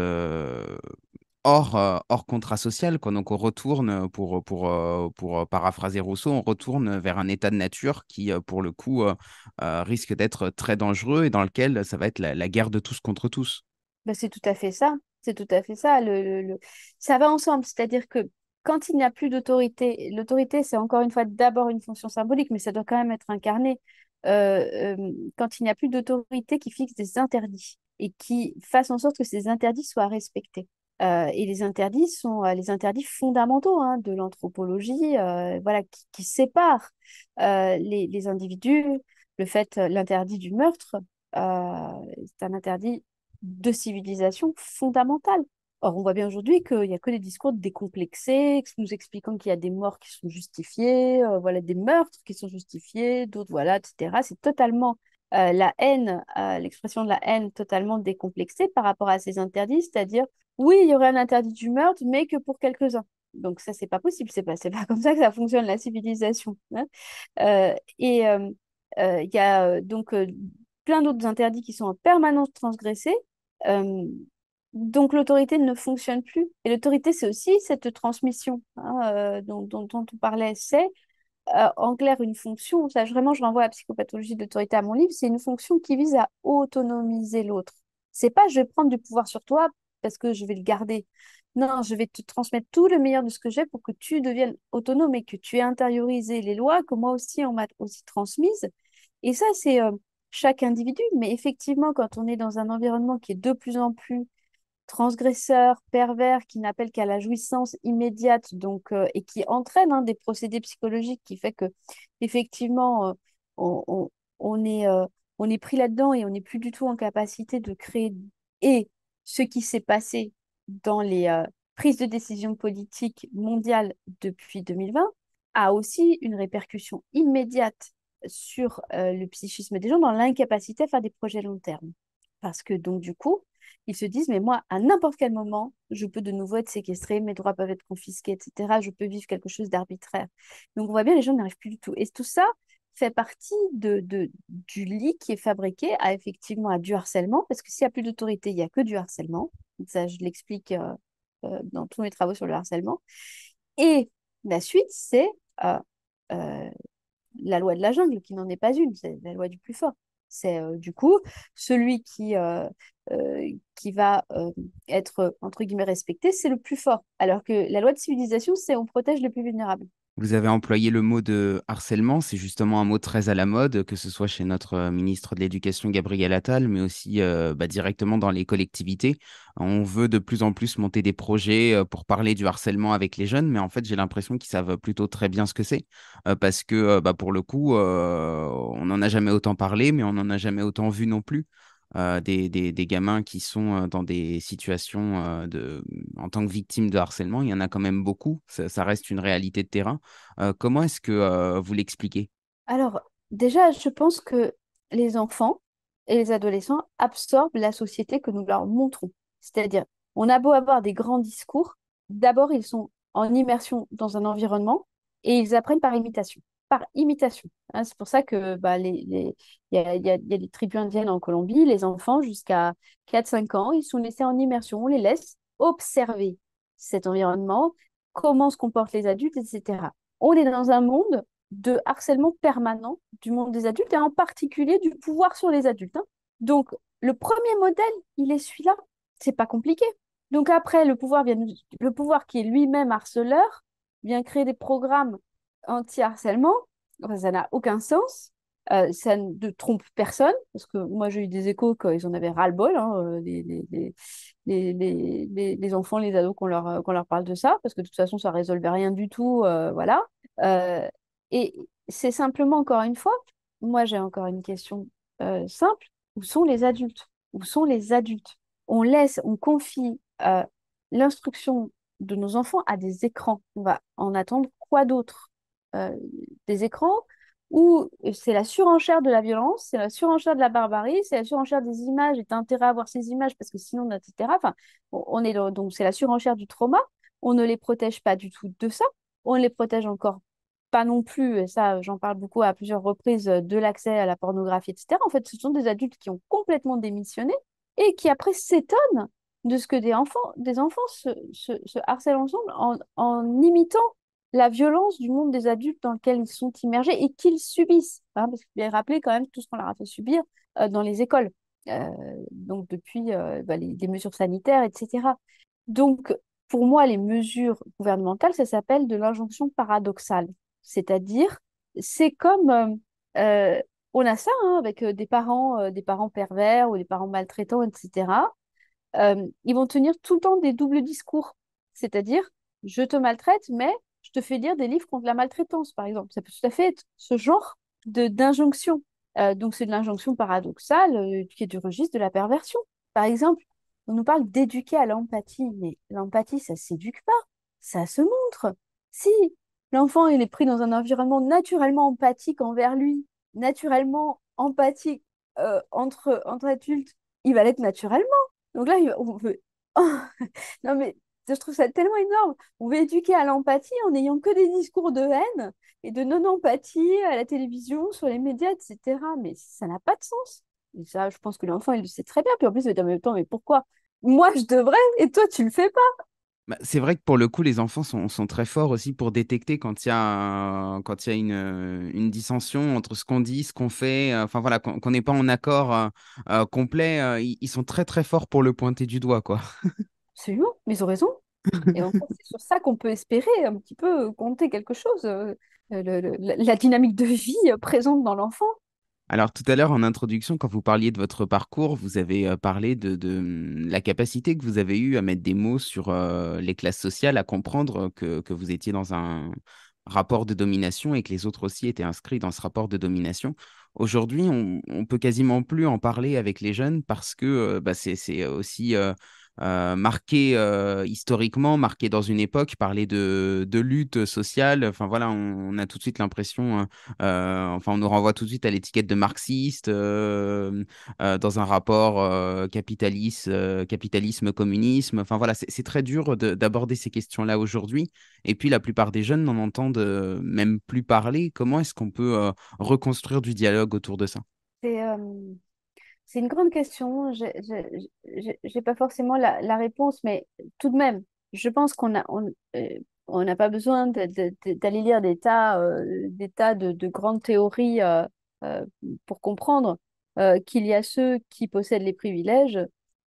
hors contrat social, quoi. Donc on retourne, pour paraphraser Rousseau, on retourne vers un état de nature qui, pour le coup, risque d'être très dangereux et dans lequel ça va être la guerre de tous contre tous. Ben, c'est tout à fait ça. C'est tout à fait ça. Ça va ensemble. C'est-à-dire que quand il n'y a plus d'autorité, l'autorité, c'est encore une fois d'abord une fonction symbolique, mais ça doit quand même être incarné. Quand il n'y a plus d'autorité qui fixe des interdits et qui fasse en sorte que ces interdits soient respectés. Et les interdits sont les interdits fondamentaux de l'anthropologie, voilà, qui séparent les individus. L'interdit du meurtre, c'est un interdit de civilisation fondamentale. Or, on voit bien aujourd'hui qu'il n'y a que des discours décomplexés, nous expliquant qu'il y a des morts qui sont justifiées, voilà, des meurtres qui sont justifiés, d'autres, voilà, etc. C'est totalement la haine, l'expression de la haine totalement décomplexée par rapport à ces interdits, c'est-à-dire, oui, il y aurait un interdit du meurtre, mais que pour quelques-uns. Donc ça, c'est pas possible, c'est pas comme ça que ça fonctionne, la civilisation, hein. Il y a plein d'autres interdits qui sont en permanence transgressés. Euh, donc l'autorité ne fonctionne plus. Et l'autorité, c'est aussi cette transmission, hein, dont on parlait. C'est en clair une fonction, ça vraiment je renvoie à la psychopathologie de l'autorité à mon livre, c'est une fonction qui vise à autonomiser l'autre. C'est pas je vais prendre du pouvoir sur toi parce que je vais le garder. Non, je vais te transmettre tout le meilleur de ce que j'ai pour que tu deviennes autonome et que tu aies intériorisé les lois que moi aussi on m'a aussi transmises. Et ça, c'est chaque individu. Mais effectivement, quand on est dans un environnement qui est de plus en plus transgresseur, pervers, qui n'appelle qu'à la jouissance immédiate, et qui entraîne, hein, des procédés psychologiques qui fait que effectivement on, on- on est, on est pris là-dedans et on n'est plus du tout en capacité de créer. Et ce qui s'est passé dans les prises de décision politiques mondiales depuis 2020 a aussi une répercussion immédiate sur le psychisme des gens dans l'incapacité à faire des projets long terme. Parce que donc du coup, ils se disent, mais moi, à n'importe quel moment, je peux de nouveau être séquestré, mes droits peuvent être confisqués, etc. Je peux vivre quelque chose d'arbitraire. Donc, on voit bien, les gens n'arrivent plus du tout. Et tout ça fait partie du lit qui est fabriqué à effectivement à du harcèlement, parce que s'il n'y a plus d'autorité, il n'y a que du harcèlement. Ça, je l'explique dans tous mes travaux sur le harcèlement. Et la suite, c'est euh, euh, la loi de la jungle, qui n'en est pas une, c'est la loi du plus fort. C'est du coup celui qui va être, entre guillemets, respecté, c'est le plus fort. Alors que la loi de civilisation, c'est on protège les plus vulnérables. Vous avez employé le mot de harcèlement, c'est justement un mot très à la mode, que ce soit chez notre ministre de l'Éducation Gabriel Attal, mais aussi directement dans les collectivités. On veut de plus en plus monter des projets pour parler du harcèlement avec les jeunes, mais en fait j'ai l'impression qu'ils savent plutôt très bien ce que c'est, parce que pour le coup, on n'en a jamais autant parlé, mais on n'en a jamais autant vu non plus. Des gamins qui sont dans des situations en tant que victimes de harcèlement, il y en a quand même beaucoup, ça reste une réalité de terrain. Comment est-ce que vous l'expliquez? Alors, déjà, je pense que les enfants et les adolescents absorbent la société que nous leur montrons. C'est-à-dire, on a beau avoir des grands discours, d'abord, ils sont en immersion dans un environnement et ils apprennent par imitation. Par imitation, hein. C'est pour ça que il y a des tribus indiennes en Colombie, les enfants jusqu'à 4 5 ans, ils sont laissés en immersion. On les laisse observer cet environnement, comment se comportent les adultes, etc. On est dans un monde de harcèlement permanent du monde des adultes et en particulier du pouvoir sur les adultes, hein. Donc, le premier modèle, il est celui-là. C'est pas compliqué. Donc après, le pouvoir qui est lui-même harceleur vient créer des programmes anti-harcèlement. Enfin, ça n'a aucun sens. Ça ne trompe personne, parce que moi j'ai eu des échos qu'ils en avaient ras-le-bol, hein, les enfants, les ados qu'on leur parle de ça, parce que de toute façon ça ne résolvait rien du tout, voilà. Euh, et c'est simplement, encore une fois, moi j'ai encore une question simple. Où sont les adultes? Où sont les adultes? On confie l'instruction de nos enfants à des écrans. On va en attendre quoi d'autre? Euh, des écrans où c'est la surenchère de la violence, c'est la surenchère de la barbarie, c'est la surenchère des images, et t'as intérêt à voir ces images parce que sinon, etc. Enfin, donc c'est la surenchère du trauma. On ne les protège pas du tout de ça. On les protège encore pas non plus, et ça j'en parle beaucoup à plusieurs reprises, de l'accès à la pornographie, etc. En fait, ce sont des adultes qui ont complètement démissionné et qui après s'étonnent de ce que des enfants se harcèlent ensemble en imitant la violence du monde des adultes dans lequel ils sont immergés et qu'ils subissent, hein, parce qu'il faut bien rappeler quand même tout ce qu'on leur a fait subir dans les écoles, Euh, donc depuis les mesures sanitaires, etc. Donc, pour moi, les mesures gouvernementales, ça s'appelle de l'injonction paradoxale. C'est-à-dire, c'est comme euh, on a ça, hein, avec des parents pervers ou des parents maltraitants, etc. Ils vont tenir tout le temps des doubles discours. C'est-à-dire, je te maltraite, mais je te fais lire des livres contre la maltraitance, par exemple. Ça peut tout à fait être ce genre d'injonction. Donc, c'est de l'injonction paradoxale qui est du registre de la perversion, par exemple. on nous parle d'éduquer à l'empathie, mais l'empathie, ça s'éduque pas, ça se montre. Si l'enfant, il est pris dans un environnement naturellement empathique envers lui, naturellement empathique entre adultes, il va l'être naturellement. Donc là, on veut... non mais je trouve ça tellement énorme. On veut éduquer à l'empathie en n'ayant que des discours de haine et de non-empathie à la télévision, sur les médias, etc. Mais ça n'a pas de sens. Et ça, je pense que l'enfant, il le sait très bien. Puis en plus, il va dire, mais attends, mais pourquoi? Moi, je devrais et toi, tu le fais pas. Bah, c'est vrai que pour le coup, les enfants sont très forts aussi pour détecter quand il y a une dissension entre ce qu'on dit, ce qu'on fait, enfin voilà, qu'on n'est pas en accord complet, ils sont très très forts pour le pointer du doigt, quoi. Absolument, mais ils ont raison. Et en fait, c'est sur ça qu'on peut espérer un petit peu compter quelque chose, la dynamique de vie présente dans l'enfant. Alors tout à l'heure en introduction, quand vous parliez de votre parcours, vous avez parlé la capacité que vous avez eue à mettre des mots sur les classes sociales, à comprendre que vous étiez dans un rapport de domination et que les autres aussi étaient inscrits dans ce rapport de domination. Aujourd'hui, on peut quasiment plus en parler avec les jeunes parce que bah, c'est aussi marqué historiquement, marqué dans une époque, parler de lutte sociale. Enfin voilà, on a tout de suite l'impression enfin, on nous renvoie tout de suite à l'étiquette de marxiste dans un rapport capitalisme-communisme. Enfin voilà, c'est très dur d'aborder ces questions-là aujourd'hui. Et puis la plupart des jeunes n'en entendent même plus parler. Comment est-ce qu'on peut reconstruire du dialogue autour de ça? C'est c'est une grande question. J'ai pas forcément la réponse, mais tout de même, je pense on n'a pas besoin d'aller lire des tas de grandes théories euh, pour comprendre qu'il y a ceux qui possèdent les privilèges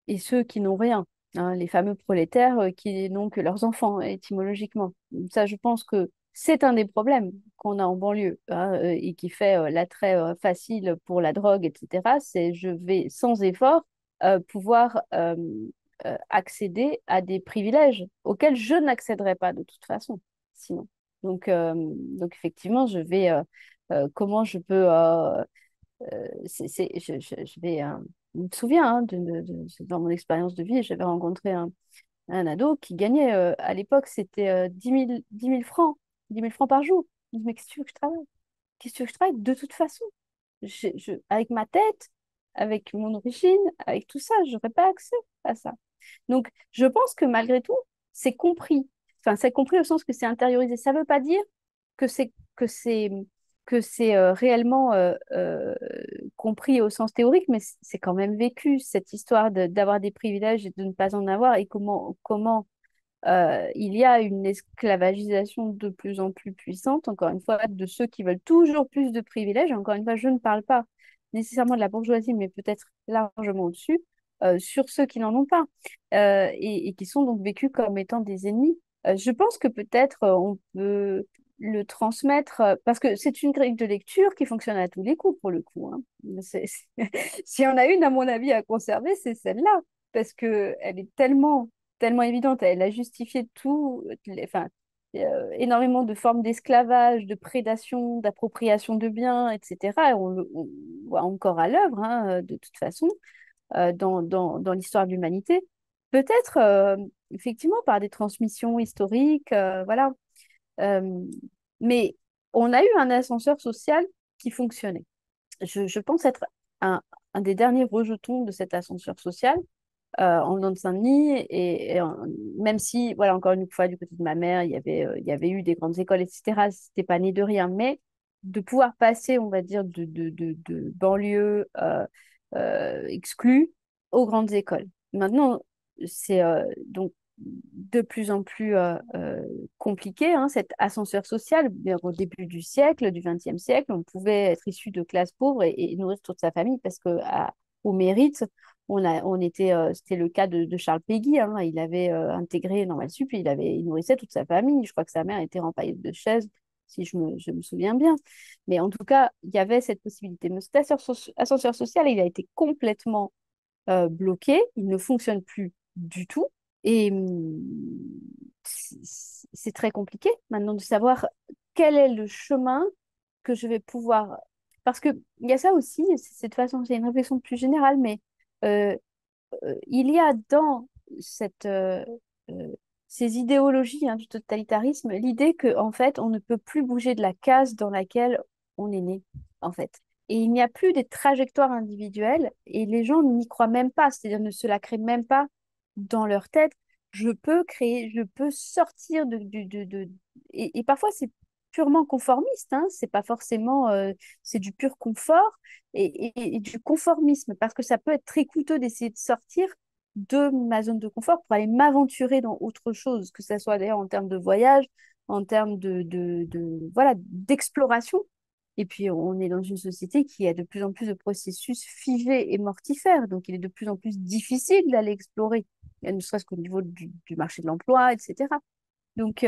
et ceux qui n'ont rien. Hein, les fameux prolétaires qui n'ont que leurs enfants, étymologiquement. Ça, je pense que c'est un des problèmes qu'on a en banlieue, hein, et qui fait l'attrait facile pour la drogue, etc. C'est je vais sans effort pouvoir accéder à des privilèges auxquels je n'accéderais pas de toute façon, sinon. Donc effectivement, comment je peux je vais, je me souviens, hein, dans mon expérience de vie, j'avais rencontré un ado qui gagnait, à l'époque, c'était 10 000 francs, 10 000 francs par jour. Je me dis, mais qu'est-ce que tu veux que je travaille? Qu'est-ce que tu veux que je travaille? De toute façon, avec ma tête, avec mon origine, avec tout ça, je n'aurais pas accès à ça. Donc, je pense que malgré tout, c'est compris. Enfin, c'est compris au sens que c'est intériorisé. Ça ne veut pas dire que c'est réellement compris au sens théorique, mais c'est quand même vécu, cette histoire d'avoir des privilèges et de ne pas en avoir, et comment il y a une esclavagisation de plus en plus puissante, encore une fois, de ceux qui veulent toujours plus de privilèges. Encore une fois, je ne parle pas nécessairement de la bourgeoisie, mais peut-être largement au-dessus, sur ceux qui n'en ont pas, et qui sont donc vécus comme étant des ennemis. Je pense que peut-être on peut le transmettre, parce que c'est une grille de lecture qui fonctionne à tous les coups, pour le coup. Hein. S'il y en a une, à mon avis, à conserver, c'est celle-là, parce qu'elle est tellement évidente. Elle a justifié enfin, énormément de formes d'esclavage, de prédation, d'appropriation de biens, etc. Et on voit encore à l'œuvre, hein, de toute façon, dans l'histoire de l'humanité. Peut-être, effectivement, par des transmissions historiques, voilà. Euh, mais on a eu un ascenseur social qui fonctionnait. Je pense être un, un des derniers rejetons de cet ascenseur social en venant de Saint-Denis. Même si, voilà, encore une fois, du côté de ma mère, il y avait eu des grandes écoles, etc. C'était pas né de rien, mais de pouvoir passer, on va dire, de banlieue exclue aux grandes écoles. Maintenant, c'est donc de plus en plus compliqué, hein, cet ascenseur social. Au début du siècle, du XXe siècle, on pouvait être issu de classes pauvres et nourrir toute sa famille parce que au mérite, c'était le cas de Charles Péguy, hein. Il avait intégré Normal Sup, il nourrissait toute sa famille. Je crois que sa mère était rempaillée de chaises, si je me souviens bien. Mais en tout cas, il y avait cette possibilité. Mais cet ascenseur social, il a été complètement bloqué. Il ne fonctionne plus du tout. Et c'est très compliqué maintenant de savoir quel est le chemin que je vais pouvoir. Parce qu'il y a ça aussi, c'est de façon, c'est une réflexion plus générale, mais euh, il y a dans cette, euh, ces idéologies du totalitarisme l'idée que en fait, on ne peut plus bouger de la case dans laquelle on est né, en fait. Et il n'y a plus des trajectoires individuelles et les gens n'y croient même pas, c'est-à-dire ne se la créent même pas dans leur tête. Je peux créer, je peux sortir Et parfois, c'est purement conformiste, hein, c'est pas forcément, c'est du pur confort et du conformisme, parce que ça peut être très coûteux d'essayer de sortir de ma zone de confort pour aller m'aventurer dans autre chose, que ce soit d'ailleurs en termes de voyage, en termes voilà, d'exploration. Et puis, on est dans une société qui a de plus en plus de processus figés et mortifères, donc il est de plus en plus difficile d'aller explorer, ne serait-ce qu'au niveau du marché de l'emploi, etc. Donc,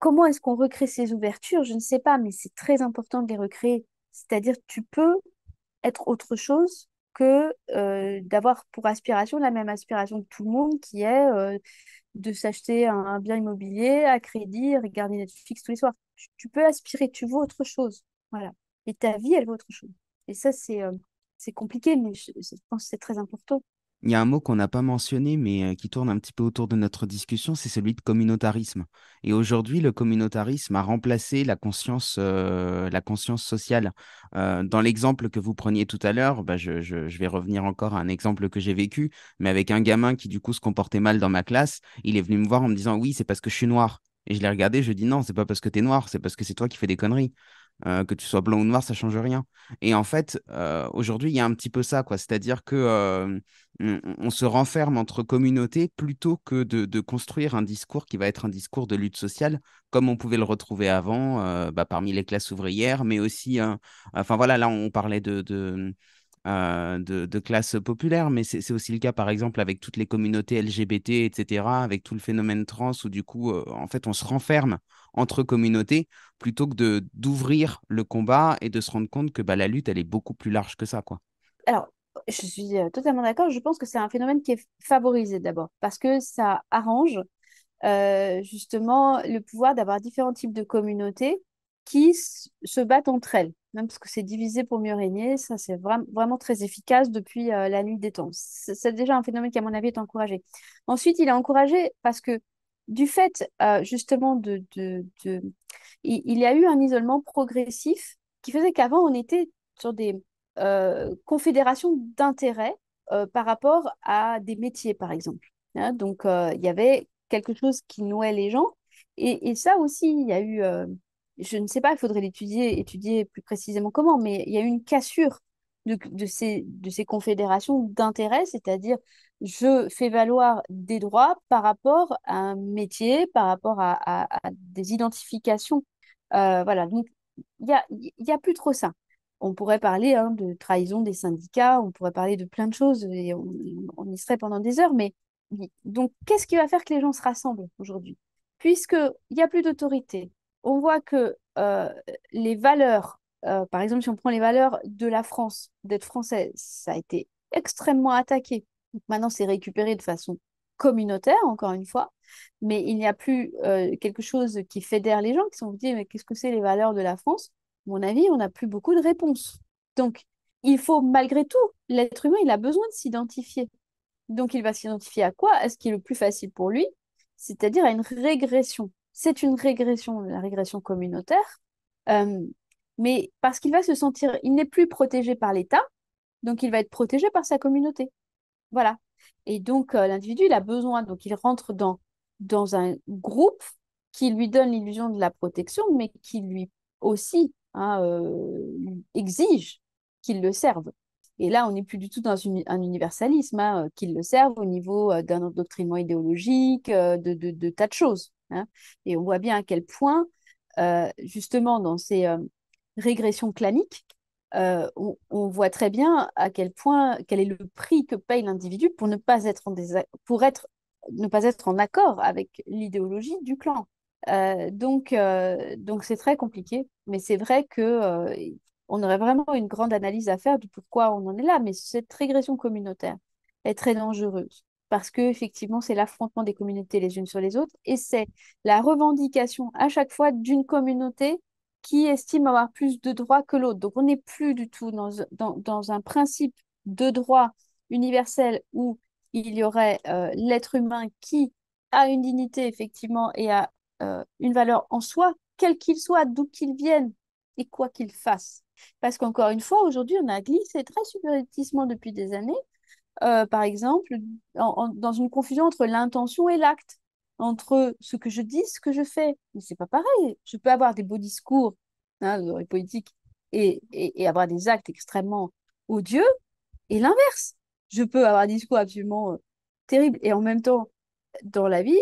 comment est-ce qu'on recrée ces ouvertures? Je ne sais pas, mais c'est très important de les recréer. C'est-à-dire, tu peux être autre chose que d'avoir pour aspiration la même aspiration que tout le monde, qui est de s'acheter un bien immobilier à crédit, et regarder Netflix tous les soirs. Tu peux aspirer, tu veux autre chose. Voilà. Et ta vie, elle veut autre chose. Et ça, c'est compliqué, mais je pense que c'est très important. Il y a un mot qu'on n'a pas mentionné, mais qui tourne un petit peu autour de notre discussion, c'est celui de communautarisme. Et aujourd'hui, le communautarisme a remplacé la conscience sociale. Dans l'exemple que vous preniez tout à l'heure, bah, je vais revenir encore à un exemple que j'ai vécu, mais avec un gamin qui du coup se comportait mal dans ma classe, il est venu me voir en me disant, oui, c'est parce que je suis noir. Et je l'ai regardé, je lui ai dit, non, c'est pas parce que tu es noir, c'est parce que c'est toi qui fais des conneries. Que tu sois blanc ou noir, ça change rien. Et en fait, aujourd'hui, il y a un petit peu ça, quoi. C'est-à-dire que on se renferme entre communautés plutôt que de construire un discours qui va être un discours de lutte sociale, comme on pouvait le retrouver avant, bah, parmi les classes ouvrières, mais aussi, enfin voilà, là, on parlait de classes populaires, mais c'est aussi le cas, par exemple, avec toutes les communautés LGBT, etc., avec tout le phénomène trans, où du coup, en fait, on se renferme entre communautés plutôt que d'ouvrir le combat et de se rendre compte que bah, la lutte, elle est beaucoup plus large que ça, quoi. Alors, je suis totalement d'accord. Je pense que c'est un phénomène qui est favorisé d'abord, parce que ça arrange justement le pouvoir d'avoir différents types de communautés qui se battent entre elles, même parce que c'est divisé pour mieux régner. Ça, c'est vraiment très efficace depuis la nuit des temps. C'est déjà un phénomène qui, à mon avis, est encouragé. Ensuite, il est encouragé parce que du fait justement il y a eu un isolement progressif qui faisait qu'avant, on était sur des confédérations d'intérêts par rapport à des métiers, par exemple. Hein, donc, il y avait quelque chose qui nouait les gens. Et ça aussi, il y a eu, je ne sais pas, il faudrait étudier plus précisément comment, mais il y a eu une cassure de ces confédérations d'intérêts, c'est-à-dire je fais valoir des droits par rapport à un métier, par rapport à des identifications. Voilà, donc il y a plus trop ça. On pourrait parler de trahison des syndicats, on pourrait parler de plein de choses et on y serait pendant des heures, mais donc, qu'est-ce qui va faire que les gens se rassemblent aujourd'hui? Puisqu'il n'y a plus d'autorité, on voit que les valeurs, par exemple, si on prend les valeurs de la France, d'être français, ça a été extrêmement attaqué. Donc, maintenant, c'est récupéré de façon communautaire, encore une fois, mais il n'y a plus quelque chose qui fédère les gens qui sont dit, mais qu'est-ce que c'est les valeurs de la France? À mon avis, on n'a plus beaucoup de réponses. Donc, il faut malgré tout, l'être humain, il a besoin de s'identifier. Donc, il va s'identifier à quoi? À ce qui est le plus facile pour lui, c'est-à-dire à une régression. C'est une régression, la régression communautaire, euh, mais parce qu'il va se sentir, il n'est plus protégé par l'État, donc il va être protégé par sa communauté. Voilà. Et donc, l'individu, il a besoin, donc il rentre dans un groupe qui lui donne l'illusion de la protection, mais qui lui aussi exige qu'il le serve. Et là, on n'est plus du tout dans un universalisme, qu'il le serve au niveau d'un endoctrinement idéologique, de tas de choses. Hein. Et on voit bien à quel point, justement, dans ces régressions claniques, on voit très bien à quel point, quel est le prix que paye l'individu pour ne pas être ne pas être en accord avec l'idéologie du clan. Donc c'est très compliqué, mais c'est vrai que on aurait vraiment une grande analyse à faire de pourquoi on en est là, mais cette régression communautaire est très dangereuse parce que effectivement c'est l'affrontement des communautés les unes sur les autres et c'est la revendication à chaque fois d'une communauté qui estime avoir plus de droits que l'autre. Donc on n'est plus du tout dans un principe de droit universel où il y aurait l'être humain qui a une dignité, effectivement, et a une valeur en soi, quel qu'il soit, d'où qu'il vienne, et quoi qu'il fasse. Parce qu'encore une fois, aujourd'hui, on a glissé très subrepticement depuis des années, par exemple, dans une confusion entre l'intention et l'acte, entre ce que je dis, ce que je fais. Mais c'est pas pareil. Je peux avoir des beaux discours, hein, dans les politiques, et avoir des actes extrêmement odieux, et l'inverse. Je peux avoir un discours absolument terrible, et en même temps, dans la vie,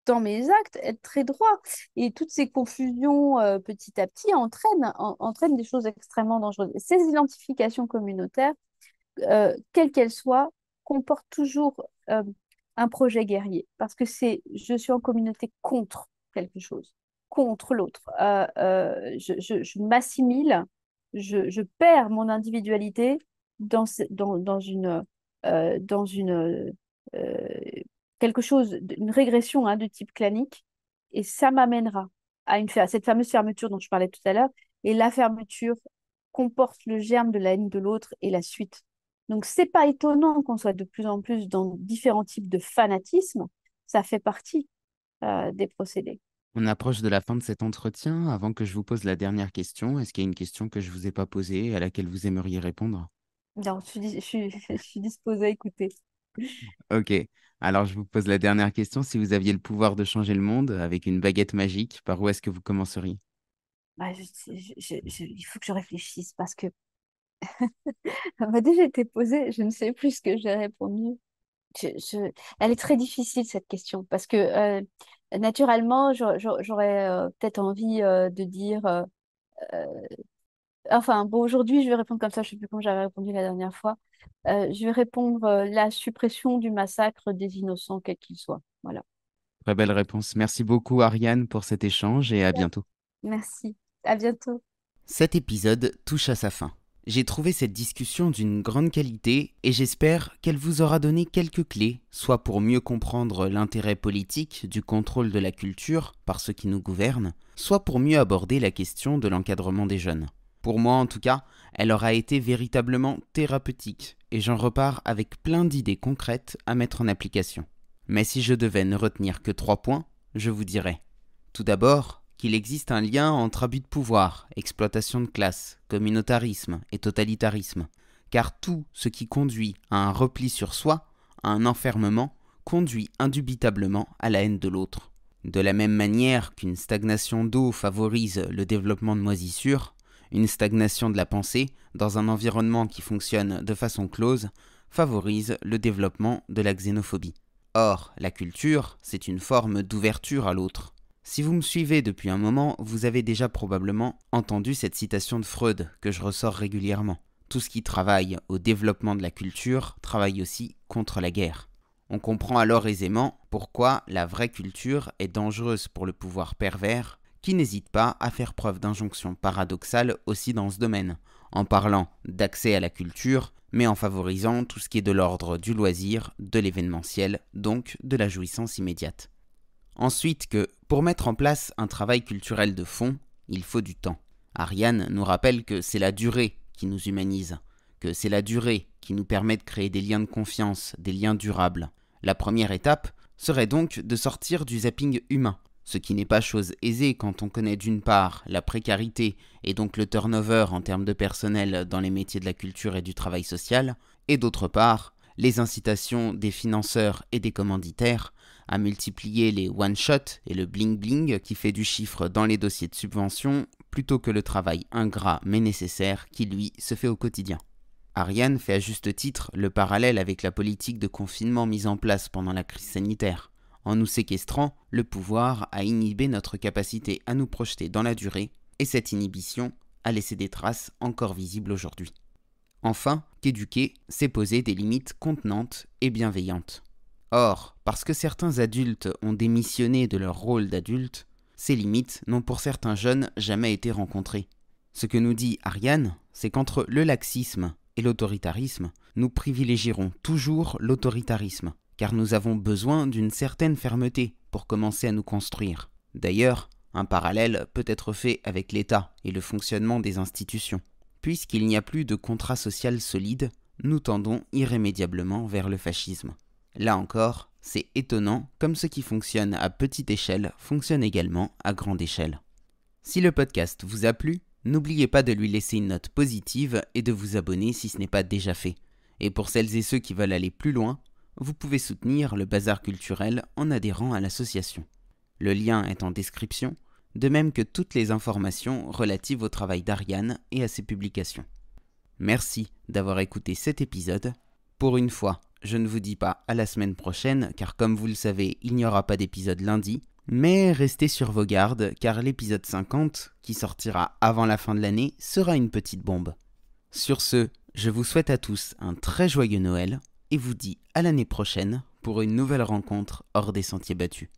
dans mes actes, être très droit. Et toutes ces confusions, petit à petit, entraînent des choses extrêmement dangereuses. Et ces identifications communautaires, quelle qu'elle soit, comporte toujours un projet guerrier. Parce que je suis en communauté contre quelque chose, contre l'autre. Je m'assimile, je perds mon individualité dans une euh, quelque chose, une régression, hein, de type clanique. Et ça m'amènera à cette fameuse fermeture dont je parlais tout à l'heure. Et la fermeture comporte le germe de la haine de l'autre et la suite. Donc, c'est pas étonnant qu'on soit de plus en plus dans différents types de fanatisme. Ça fait partie des procédés. On approche de la fin de cet entretien. Avant que je vous pose la dernière question, est-ce qu'il y a une question que je ne vous ai pas posée à laquelle vous aimeriez répondre? Donc, je suis disposée à écouter. Ok, alors je vous pose la dernière question. Si vous aviez le pouvoir de changer le monde avec une baguette magique, par où est-ce que vous commenceriez? Bah, il faut que je réfléchisse parce que elle m'a déjà été posée, je ne sais plus ce que j'ai répondu. Elle est très difficile cette question parce que naturellement, j'aurais peut-être envie de dire. Euh, enfin, bon, aujourd'hui, je vais répondre comme ça, je ne sais plus comment j'avais répondu la dernière fois. Je vais répondre la suppression du massacre des innocents, quels qu'ils soient. Voilà. Très belle réponse. Merci beaucoup Ariane pour cet échange et à Ouais. bientôt. Merci. À bientôt. Cet épisode touche à sa fin. J'ai trouvé cette discussion d'une grande qualité et j'espère qu'elle vous aura donné quelques clés, soit pour mieux comprendre l'intérêt politique du contrôle de la culture par ceux qui nous gouvernent, soit pour mieux aborder la question de l'encadrement des jeunes. Pour moi en tout cas, elle aura été véritablement thérapeutique et j'en repars avec plein d'idées concrètes à mettre en application. Mais si je devais ne retenir que 3 points, je vous dirais. Tout d'abord, qu'il existe un lien entre abus de pouvoir, exploitation de classe, communautarisme et totalitarisme, car tout ce qui conduit à un repli sur soi, à un enfermement, conduit indubitablement à la haine de l'autre. De la même manière qu'une stagnation d'eau favorise le développement de moisissures, une stagnation de la pensée, dans un environnement qui fonctionne de façon close, favorise le développement de la xénophobie. Or, la culture, c'est une forme d'ouverture à l'autre. Si vous me suivez depuis un moment, vous avez déjà probablement entendu cette citation de Freud que je ressors régulièrement. Tout ce qui travaille au développement de la culture travaille aussi contre la guerre. On comprend alors aisément pourquoi la vraie culture est dangereuse pour le pouvoir pervers, qui n'hésite pas à faire preuve d'injonctions paradoxales aussi dans ce domaine, en parlant d'accès à la culture, mais en favorisant tout ce qui est de l'ordre du loisir, de l'événementiel, donc de la jouissance immédiate. Ensuite que, pour mettre en place un travail culturel de fond, il faut du temps. Ariane nous rappelle que c'est la durée qui nous humanise, que c'est la durée qui nous permet de créer des liens de confiance, des liens durables. La première étape serait donc de sortir du zapping humain, ce qui n'est pas chose aisée quand on connaît d'une part la précarité et donc le turnover en termes de personnel dans les métiers de la culture et du travail social, et d'autre part les incitations des financeurs et des commanditaires à multiplier les one-shot et le bling-bling qui fait du chiffre dans les dossiers de subvention plutôt que le travail ingrat mais nécessaire qui lui se fait au quotidien. Ariane fait à juste titre le parallèle avec la politique de confinement mise en place pendant la crise sanitaire. En nous séquestrant, le pouvoir a inhibé notre capacité à nous projeter dans la durée et cette inhibition a laissé des traces encore visibles aujourd'hui. Enfin, qu'éduquer, c'est poser des limites contenantes et bienveillantes. Or, parce que certains adultes ont démissionné de leur rôle d'adulte, ces limites n'ont pour certains jeunes jamais été rencontrées. Ce que nous dit Ariane, c'est qu'entre le laxisme et l'autoritarisme, nous privilégierons toujours l'autoritarisme, car nous avons besoin d'une certaine fermeté pour commencer à nous construire. D'ailleurs, un parallèle peut être fait avec l'État et le fonctionnement des institutions. Puisqu'il n'y a plus de contrat social solide, nous tendons irrémédiablement vers le fascisme. Là encore, c'est étonnant comme ce qui fonctionne à petite échelle fonctionne également à grande échelle. Si le podcast vous a plu, n'oubliez pas de lui laisser une note positive et de vous abonner si ce n'est pas déjà fait. Et pour celles et ceux qui veulent aller plus loin, vous pouvez soutenir le Bazar culturel en adhérant à l'association. Le lien est en description, de même que toutes les informations relatives au travail d'Ariane et à ses publications. Merci d'avoir écouté cet épisode. Pour une fois, je ne vous dis pas à la semaine prochaine, car comme vous le savez, il n'y aura pas d'épisode lundi, mais restez sur vos gardes, car l'épisode 50, qui sortira avant la fin de l'année, sera une petite bombe. Sur ce, je vous souhaite à tous un très joyeux Noël, et vous dis à l'année prochaine pour une nouvelle rencontre hors des sentiers battus.